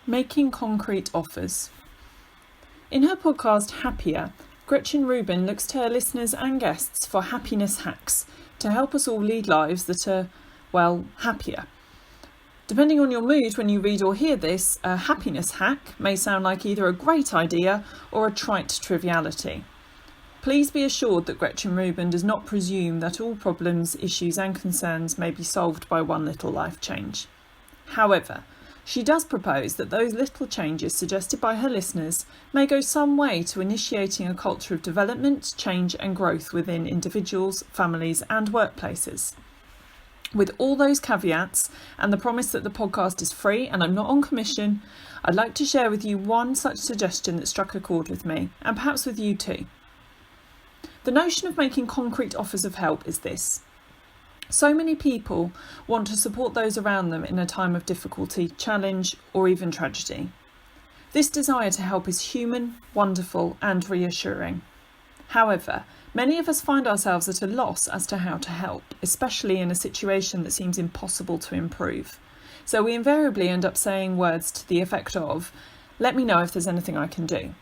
Making concrete offers. In her podcast Happier, Gretchen Ruben looks to her listeners and guests for happiness hacks to help us all lead lives that are, happier. Depending on your mood when you read or hear this, a happiness hack may sound like either a great idea or a trite triviality. Please be assured that Gretchen Ruben does not presume that all problems, issues and concerns may be solved by one little life change. However, she does propose that those little changes suggested by her listeners may go some way to initiating a culture of development, change and growth within individuals, families and workplaces. With all those caveats and the promise that the podcast is free and I'm not on commission, I'd like to share with you one such suggestion that struck a chord with me, and perhaps with you too. The notion of making concrete offers of help is this. So many people want to support those around them in a time of difficulty, challenge, or even tragedy. This desire to help is human, wonderful, and reassuring. However, many of us find ourselves at a loss as to how to help, especially in a situation that seems impossible to improve. So we invariably end up saying words to the effect of, "Let me know if there's anything I can do."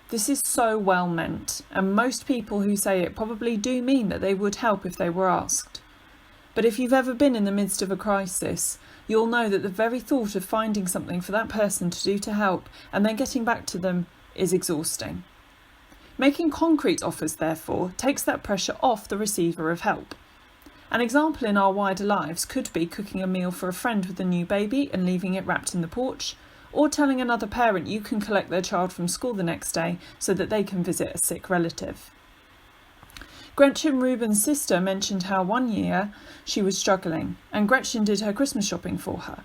This is so well meant, and most people who say it probably do mean that they would help if they were asked. But if you've ever been in the midst of a crisis, you'll know that the very thought of finding something for that person to do to help and then getting back to them is exhausting. Making concrete offers, therefore, takes that pressure off the receiver of help. An example in our wider lives could be cooking a meal for a friend with a new baby and leaving it wrapped in the porch, or telling another parent you can collect their child from school the next day so that they can visit a sick relative. Gretchen Ruben's sister mentioned how one year she was struggling and Gretchen did her Christmas shopping for her.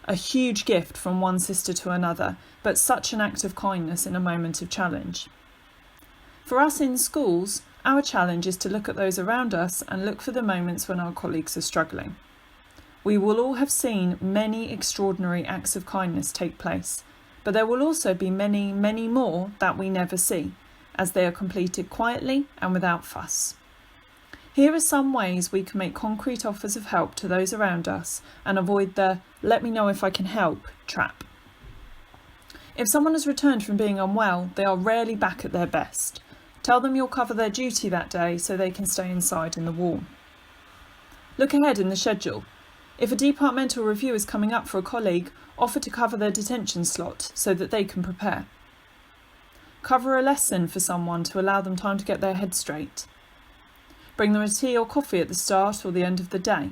A huge gift from one sister to another, but such an act of kindness in a moment of challenge. For us in schools, our challenge is to look at those around us and look for the moments when our colleagues are struggling. We will all have seen many extraordinary acts of kindness take place, but there will also be many, many more that we never see, as they are completed quietly and without fuss. Here are some ways we can make concrete offers of help to those around us and avoid the "let me know if I can help" trap. If someone has returned from being unwell, they are rarely back at their best. Tell them you'll cover their duty that day so they can stay inside in the warm. Look ahead in the schedule. If a departmental review is coming up for a colleague, offer to cover their detention slot so that they can prepare. Cover a lesson for someone to allow them time to get their head straight. Bring them a tea or coffee at the start or the end of the day.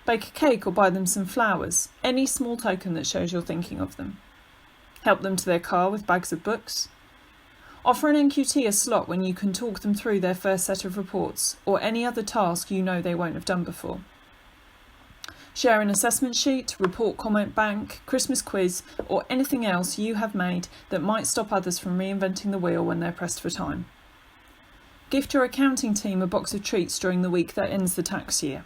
Bake a cake or buy them some flowers, any small token that shows you're thinking of them. Help them to their car with bags of books. Offer an NQT a slot when you can talk them through their first set of reports or any other task you know they won't have done before. Share an assessment sheet, report comment bank, Christmas quiz, or anything else you have made that might stop others from reinventing the wheel when they're pressed for time. Gift your accounting team a box of treats during the week that ends the tax year.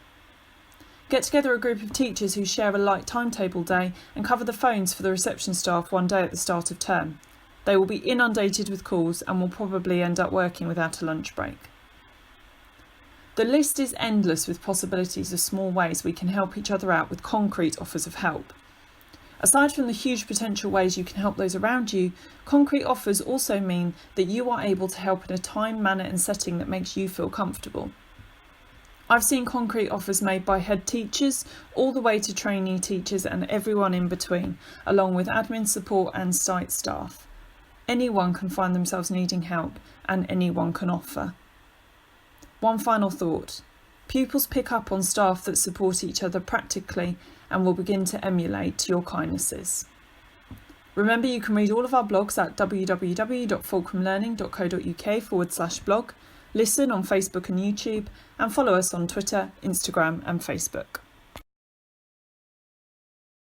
Get together a group of teachers who share a light timetable day and cover the phones for the reception staff one day at the start of term. They will be inundated with calls and will probably end up working without a lunch break. The list is endless with possibilities of small ways we can help each other out with concrete offers of help. Aside from the huge potential ways you can help those around you, concrete offers also mean that you are able to help in a time, manner and setting that makes you feel comfortable. I've seen concrete offers made by head teachers all the way to trainee teachers and everyone in between, along with admin support and site staff. Anyone can find themselves needing help and anyone can offer. One final thought. Pupils pick up on staff that support each other practically and will begin to emulate your kindnesses. Remember, you can read all of our blogs at www.fulcrumlearning.co.uk/blog, listen on Facebook and YouTube, and follow us on Twitter, Instagram and Facebook.